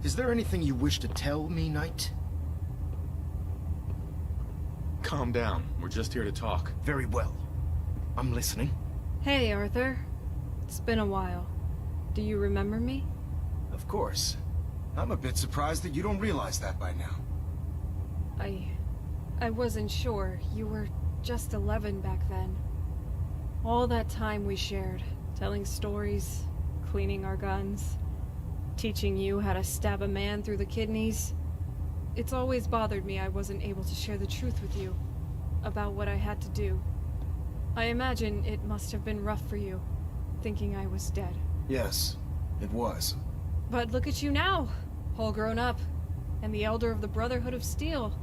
Is there anything you wish to tell me, Knight? Calm down. We're just here to talk. Very well. I'm listening. Hey, Arthur. It's been a while. Do you remember me? Of course. I'm a bit surprised that you don't realize that by now. I wasn't sure. You were just 11 back then. All that time we shared, telling stories, cleaning our guns, teaching you how to stab a man through the kidneys. It's always bothered me I wasn't able to share the truth with you, about what I had to do. I imagine it must have been rough for you, thinking I was dead. Yes, it was. But look at you now, all grown up, and the elder of the Brotherhood of Steel.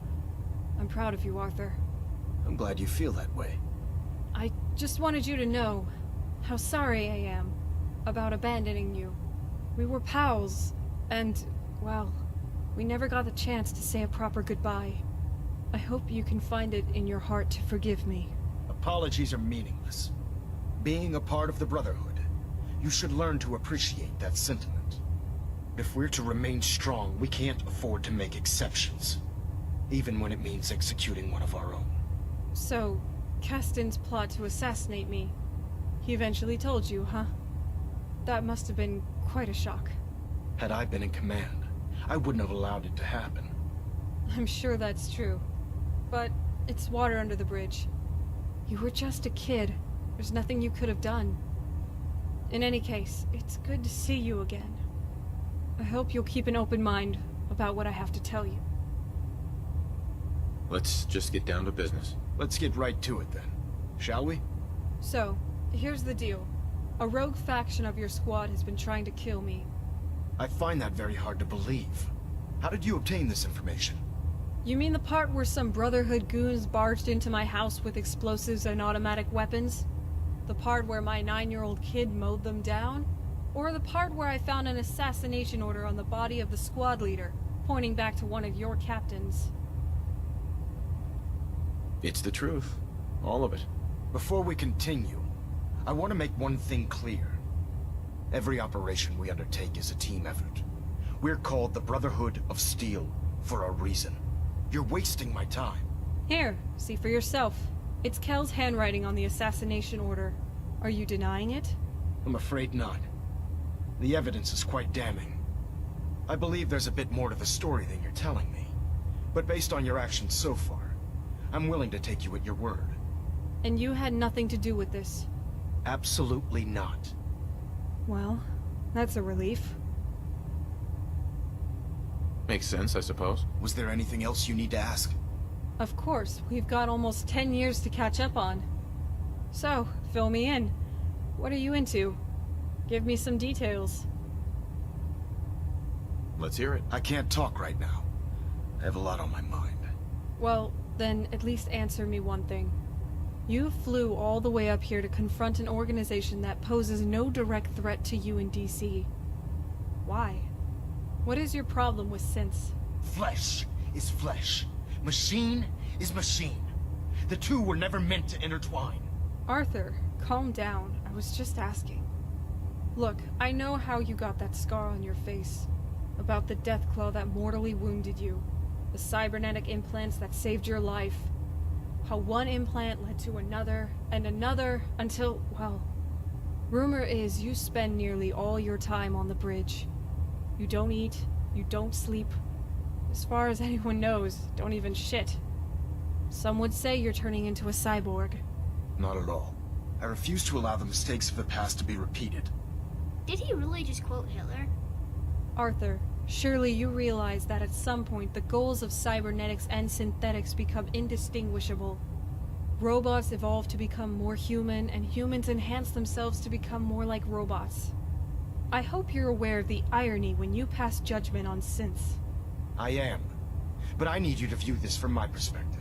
I'm proud of you, Arthur. I'm glad you feel that way. I just wanted you to know how sorry I am about abandoning you. We were pals, and, well, we never got the chance to say a proper goodbye. I hope you can find it in your heart to forgive me. Apologies are meaningless. Being a part of the Brotherhood, you should learn to appreciate that sentiment. If we're to remain strong, we can't afford to make exceptions, even when it means executing one of our own. So, Caston's plot to assassinate me, he eventually told you, huh? That must have been quite a shock. Had I been in command, I wouldn't have allowed it to happen. I'm sure that's true. But it's water under the bridge. You were just a kid. There's nothing you could have done. In any case, it's good to see you again. I hope you'll keep an open mind about what I have to tell you. Let's just get down to business. Let's get right to it then, shall we? So, here's the deal. A rogue faction of your squad has been trying to kill me. I find that very hard to believe. How did you obtain this information? You mean the part where some Brotherhood goons barged into my house with explosives and automatic weapons? The part where my 9-year-old kid mowed them down? Or the part where I found an assassination order on the body of the squad leader, pointing back to one of your captains? It's the truth. All of it. Before we continue, I want to make one thing clear. Every operation we undertake is a team effort. We're called the Brotherhood of Steel for a reason. You're wasting my time. Here, see for yourself. It's Kel's handwriting on the assassination order. Are you denying it? I'm afraid not. The evidence is quite damning. I believe there's a bit more to the story than you're telling me. But based on your actions so far, I'm willing to take you at your word. And you had nothing to do with this? Absolutely not. Well, that's a relief. Makes sense, I suppose. Was there anything else you need to ask? Of course, we've got almost 10 years to catch up on. So, fill me in. What are you into? Give me some details. Let's hear it. I can't talk right now. I have a lot on my mind. Well, then at least answer me one thing. You flew all the way up here to confront an organization that poses no direct threat to you in DC. Why? What is your problem with synths? Flesh is flesh. Machine is machine. The two were never meant to intertwine. Arthur, calm down. I was just asking. Look, I know how you got that scar on your face. About the deathclaw that mortally wounded you. The cybernetic implants that saved your life. How one implant led to another, and another, until, well... Rumor is you spend nearly all your time on the bridge. You don't eat, you don't sleep. As far as anyone knows, don't even shit. Some would say you're turning into a cyborg. Not at all. I refuse to allow the mistakes of the past to be repeated. Did he really just quote Hitler? Arthur, surely you realize that at some point the goals of cybernetics and synthetics become indistinguishable. Robots evolve to become more human, and humans enhance themselves to become more like robots. I hope you're aware of the irony when you pass judgment on synths. I am. But I need you to view this from my perspective.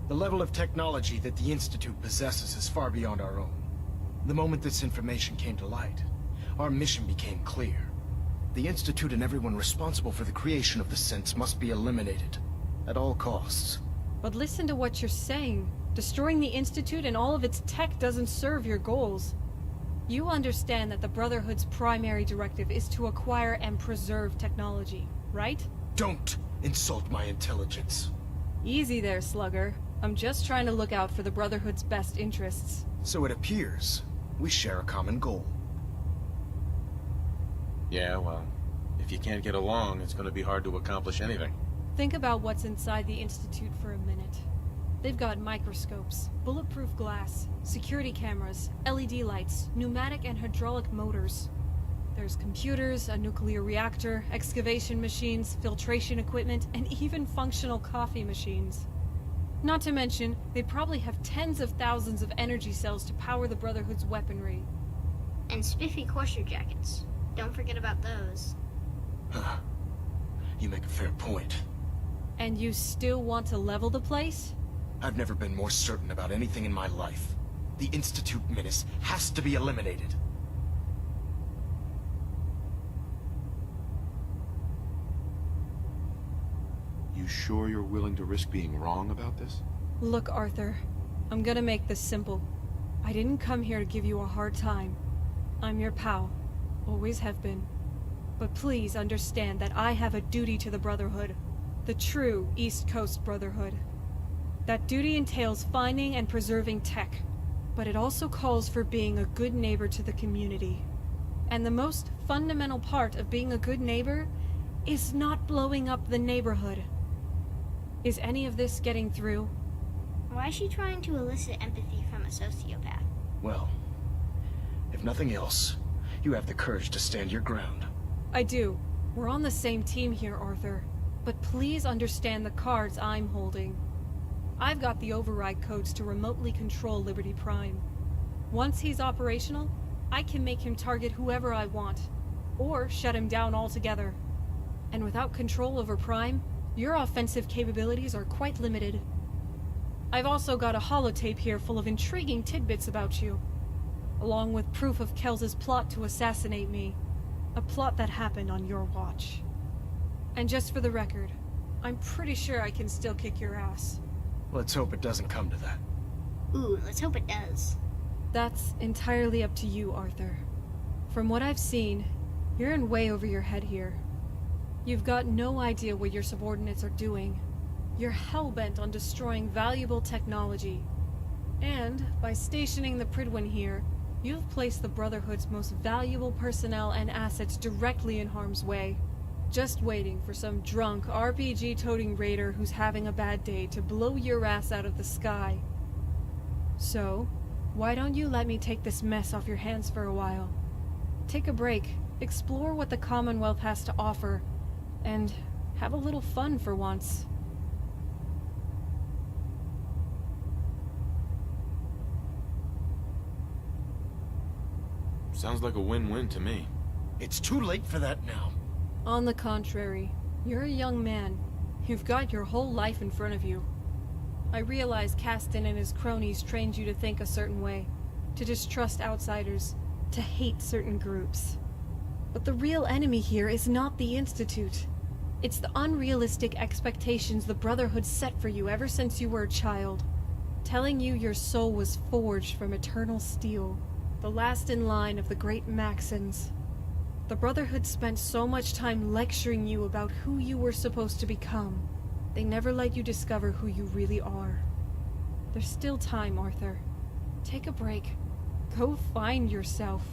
The level of technology that the Institute possesses is far beyond our own. The moment this information came to light, our mission became clear. The Institute and everyone responsible for the creation of the synths must be eliminated, at all costs. But listen to what you're saying. Destroying the Institute and all of its tech doesn't serve your goals. You understand that the Brotherhood's primary directive is to acquire and preserve technology, right? Don't insult my intelligence. Easy there, Slugger. I'm just trying to look out for the Brotherhood's best interests. So it appears we share a common goal. Yeah, well, if you can't get along, it's gonna be hard to accomplish anything. Think about what's inside the Institute for a minute. They've got microscopes, bulletproof glass, security cameras, LED lights, pneumatic and hydraulic motors. There's computers, a nuclear reactor, excavation machines, filtration equipment, and even functional coffee machines. Not to mention, they probably have tens of thousands of energy cells to power the Brotherhood's weaponry. And spiffy courser jackets. Don't forget about those. Huh. You make a fair point. And you still want to level the place? I've never been more certain about anything in my life. The Institute menace has to be eliminated. You sure you're willing to risk being wrong about this? Look, Arthur, I'm gonna make this simple. I didn't come here to give you a hard time. I'm your pal. Always have been. But please understand that I have a duty to the Brotherhood. The true East Coast Brotherhood. That duty entails finding and preserving tech, but it also calls for being a good neighbor to the community. And the most fundamental part of being a good neighbor is not blowing up the neighborhood. Is any of this getting through? Why is she trying to elicit empathy from a sociopath? Well, if nothing else, you have the courage to stand your ground. I do. We're on the same team here, Arthur. But please understand the cards I'm holding. I've got the override codes to remotely control Liberty Prime. Once he's operational, I can make him target whoever I want, or shut him down altogether. And without control over Prime, your offensive capabilities are quite limited. I've also got a holotape here full of intriguing tidbits about you, along with proof of Kells' plot to assassinate me. A plot that happened on your watch. And just for the record, I'm pretty sure I can still kick your ass. Let's hope it doesn't come to that. Ooh, let's hope it does. That's entirely up to you, Arthur. From what I've seen, you're in way over your head here. You've got no idea what your subordinates are doing. You're hell-bent on destroying valuable technology. And, by stationing the Pridwin here, you've placed the Brotherhood's most valuable personnel and assets directly in harm's way. Just waiting for some drunk, RPG-toting raider who's having a bad day to blow your ass out of the sky. So, why don't you let me take this mess off your hands for a while? Take a break, explore what the Commonwealth has to offer, and have a little fun for once. Sounds like a win-win to me. It's too late for that now. On the contrary, you're a young man. You've got your whole life in front of you. I realize Caston and his cronies trained you to think a certain way, to distrust outsiders, to hate certain groups. But the real enemy here is not the Institute. It's the unrealistic expectations the Brotherhood set for you ever since you were a child, telling you your soul was forged from eternal steel, the last in line of the great Maxons. The Brotherhood spent so much time lecturing you about who you were supposed to become. They never let you discover who you really are. There's still time, Arthur. Take a break. Go find yourself.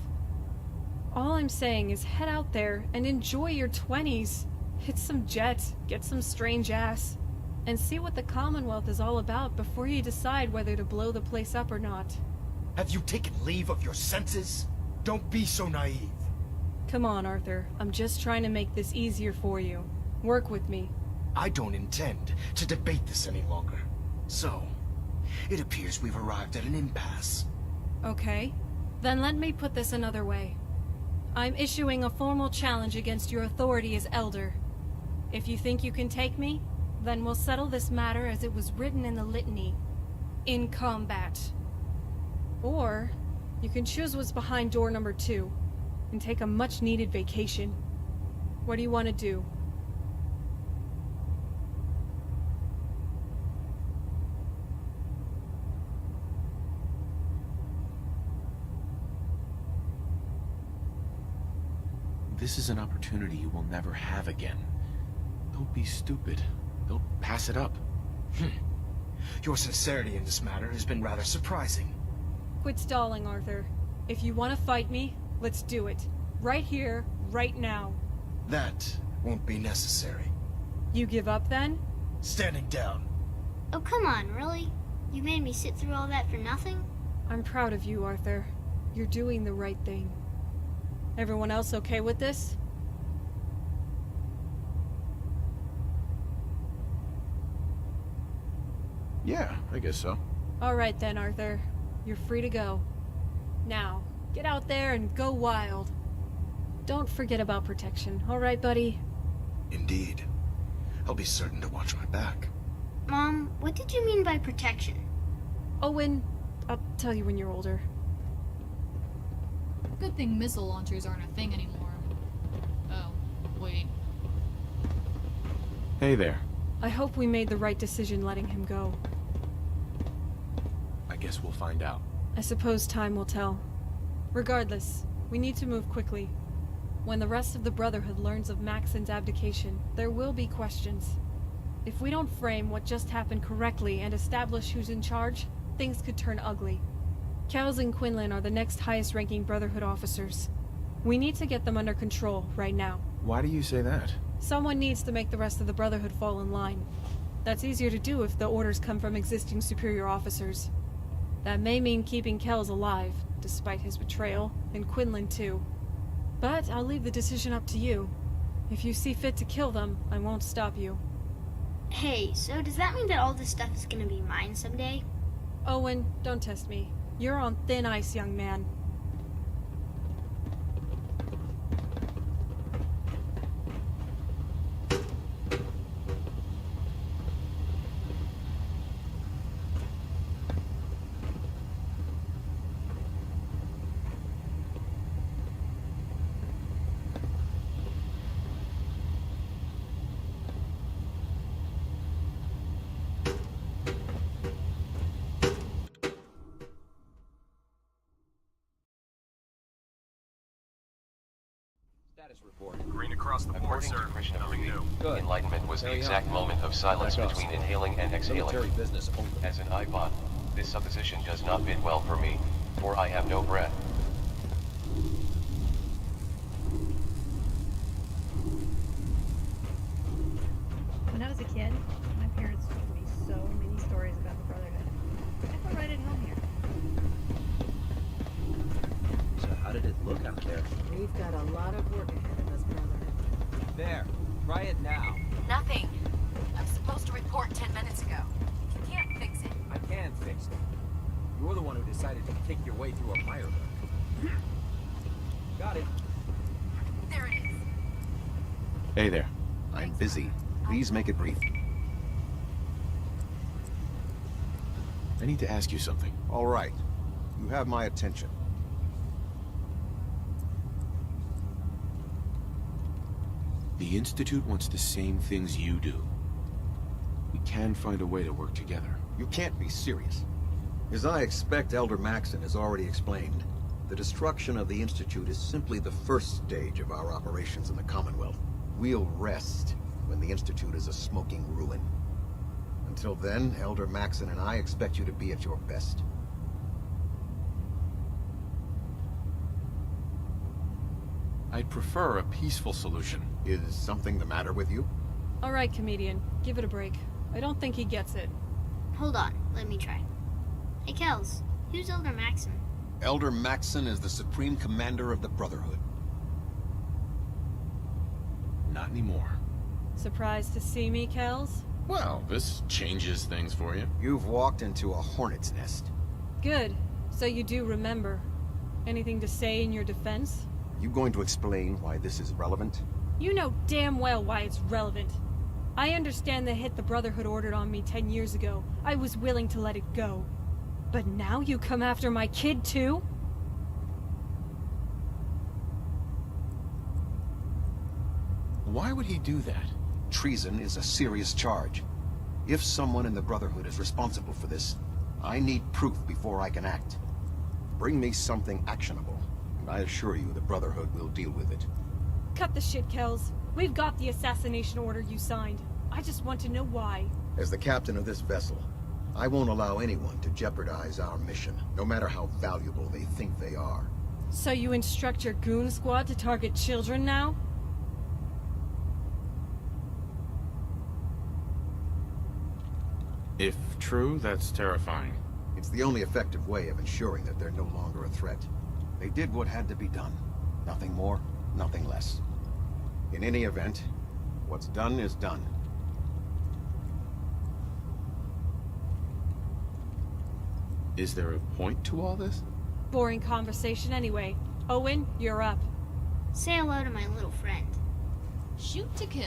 All I'm saying is head out there and enjoy your 20s. Hit some jets, get some strange ass, and see what the Commonwealth is all about before you decide whether to blow the place up or not. Have you taken leave of your senses? Don't be so naive. Come on, Arthur. I'm just trying to make this easier for you. Work with me. I don't intend to debate this any longer. So, it appears we've arrived at an impasse. Okay. Then let me put this another way. I'm issuing a formal challenge against your authority as Elder. If you think you can take me, then we'll settle this matter as it was written in the litany. In combat. Or, you can choose what's behind door number 2, and take a much-needed vacation. What do you want to do? This is an opportunity you will never have again. Don't be stupid. Don't pass it up. Your sincerity in this matter has been rather surprising. Quit stalling, Arthur. If you want to fight me, let's do it. Right here, right now. That won't be necessary. You give up then? Standing down. Oh, come on, really? You made me sit through all that for nothing? I'm proud of you, Arthur. You're doing the right thing. Everyone else okay with this? Yeah, I guess so. All right then, Arthur. You're free to go. Now, get out there and go wild. Don't forget about protection, all right, buddy? Indeed. I'll be certain to watch my back. Mom, what did you mean by protection? Owen, I'll tell you when you're older. Good thing missile launchers aren't a thing anymore. Oh, wait. Hey there. I hope we made the right decision letting him go. I guess we'll find out. I suppose time will tell. Regardless, we need to move quickly. When the rest of the Brotherhood learns of Maxon's abdication, there will be questions. If we don't frame what just happened correctly and establish who's in charge, things could turn ugly. Kels and Quinlan are the next highest-ranking Brotherhood officers. We need to get them under control right now. Why do you say that? Someone needs to make the rest of the Brotherhood fall in line. That's easier to do if the orders come from existing superior officers. That may mean keeping Kels alive, despite his betrayal, and Quinlan too. But I'll leave the decision up to you. If you see fit to kill them, I won't stop you. Hey, so does that mean that all this stuff is gonna be mine someday? Owen, don't test me. You're on thin ice, young man. Status report. Green across the board, According sir. to Nothing new. Good. Enlightenment was the Carry exact on. moment of silence Like us. between inhaling and exhaling. Military business only. As an iPod, this supposition does not bid well for me, for I have no breath. When I was a kid, my parents told me so many stories about the Brotherhood. I felt right at home here. So how did it look out there? We've got a lot of work ahead of us, brother. There. Try it now. Nothing. I'm supposed to report 10 minutes ago. You can't fix it. I can fix it. You're the one who decided to kick your way through a fire hook. Got it. There it is. Hey there. I'm busy. Please make it brief. I need to ask you something. All right. You have my attention. The Institute wants the same things you do. We can find a way to work together. You can't be serious. As I expect Elder Maxon has already explained, the destruction of the Institute is simply the first stage of our operations in the Commonwealth. We'll rest when the Institute is a smoking ruin. Until then, Elder Maxon and I expect you to be at your best. I'd prefer a peaceful solution. Is something the matter with you? All right, comedian. Give it a break. I don't think he gets it. Hold on, let me try. Hey, Kels, who's Elder Maxon? Elder Maxon is the Supreme Commander of the Brotherhood. Not anymore. Surprised to see me, Kels? Well, this changes things for you. You've walked into a hornet's nest. Good. So you do remember. Anything to say in your defense? You going to explain why this is relevant? You know damn well why it's relevant. I understand the hit the Brotherhood ordered on me 10 years ago. I was willing to let it go. But now you come after my kid, too? Why would he do that? Treason is a serious charge. If someone in the Brotherhood is responsible for this, I need proof before I can act. Bring me something actionable, and I assure you the Brotherhood will deal with it. Cut the shit, Kells. We've got the assassination order you signed. I just want to know why. As the captain of this vessel, I won't allow anyone to jeopardize our mission, no matter how valuable they think they are. So you instruct your goon squad to target children now? If true, that's terrifying. It's the only effective way of ensuring that they're no longer a threat. They did what had to be done. Nothing more, nothing less. In any event, what's done is done. Is there a point to all this? Boring conversation anyway. Owen, you're up. Say hello to my little friend. Shoot to kill.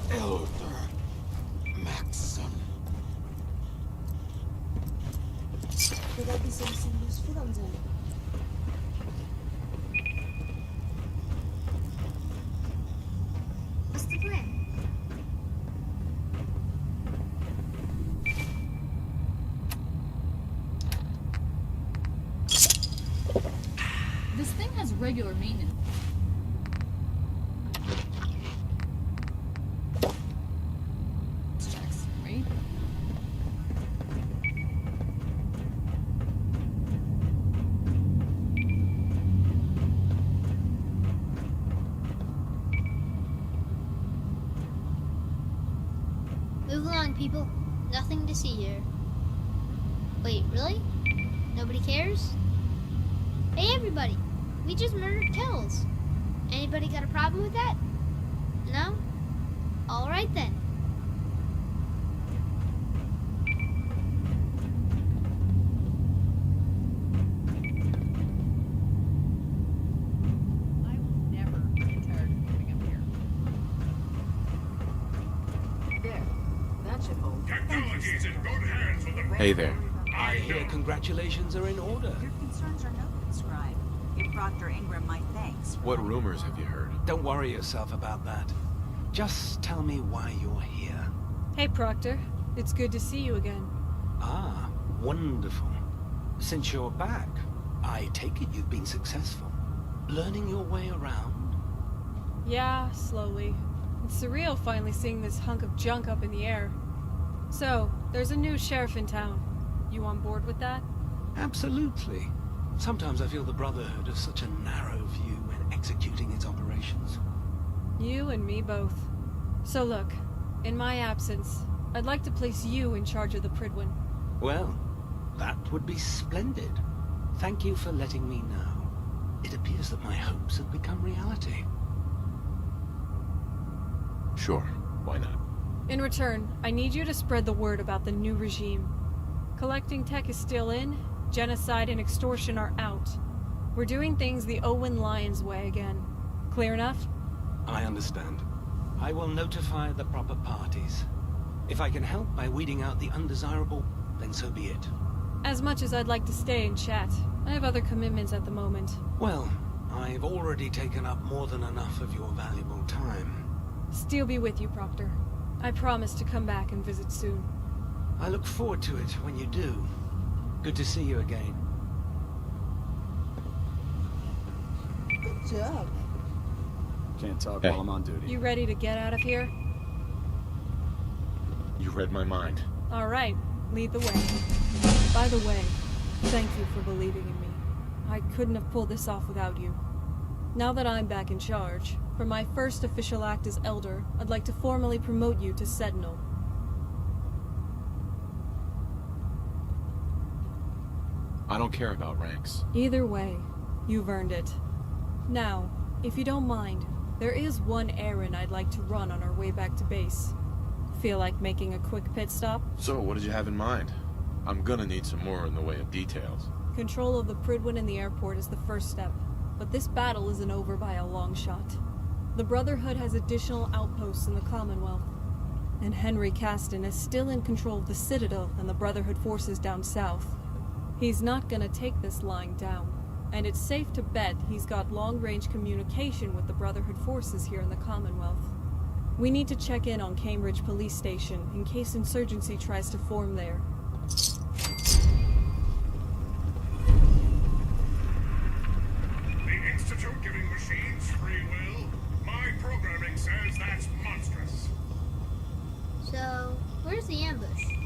Elder Maxson. What's the plan? This thing has regular maintenance. Checks, right? Move along, people. Nothing to see here. Wait, really? Nobody cares? Hey, everybody. We just murdered Kells. Anybody got a problem with that? No? All right, then. I will never get tired of coming up here. There. That should hold. Technology's in good hands with the... Hey there. I hear congratulations are in order. Your concerns are noted, Scribe. Give Proctor Ingram my thanks. What rumors have you heard? Don't worry yourself about that. Just tell me why you're here. Hey, Proctor. It's good to see you again. Ah, wonderful. Since you're back, I take it you've been successful. Learning your way around? Yeah, slowly. It's surreal finally seeing this hunk of junk up in the air. So, there's a new sheriff in town. You on board with that? Absolutely. Sometimes I feel the Brotherhood has such a narrow view when executing its operations. You and me both. So look, in my absence, I'd like to place you in charge of the Pridwin. Well, that would be splendid. Thank you for letting me know. It appears that my hopes have become reality. Sure, why not? In return, I need you to spread the word about the new regime. Collecting tech is still in, genocide and extortion are out. We're doing things the Owen Lyons way again. Clear enough? I understand. I will notify the proper parties. If I can help by weeding out the undesirable, then so be it. As much as I'd like to stay and chat, I have other commitments at the moment. Well, I've already taken up more than enough of your valuable time. Still be with you, Proctor. I promise to come back and visit soon. I look forward to it when you do. Good to see you again. Good job. Can't talk Hey. while I'm on duty. You ready to get out of here? You read my mind. All right, lead the way. By the way, thank you for believing in me. I couldn't have pulled this off without you. Now that I'm back in charge, for my first official act as Elder, I'd like to formally promote you to Sentinel. I don't care about ranks. Either way, you've earned it. Now, if you don't mind, there is one errand I'd like to run on our way back to base. Feel like making a quick pit stop? So, what did you have in mind? I'm gonna need some more in the way of details. Control of the Pridwin and the airport is the first step, but this battle isn't over by a long shot. The Brotherhood has additional outposts in the Commonwealth, and Henry Caston is still in control of the Citadel and the Brotherhood forces down south. He's not gonna take this lying down, and it's safe to bet he's got long-range communication with the Brotherhood forces here in the Commonwealth. We need to check in on Cambridge Police Station in case insurgency tries to form there. the ambush?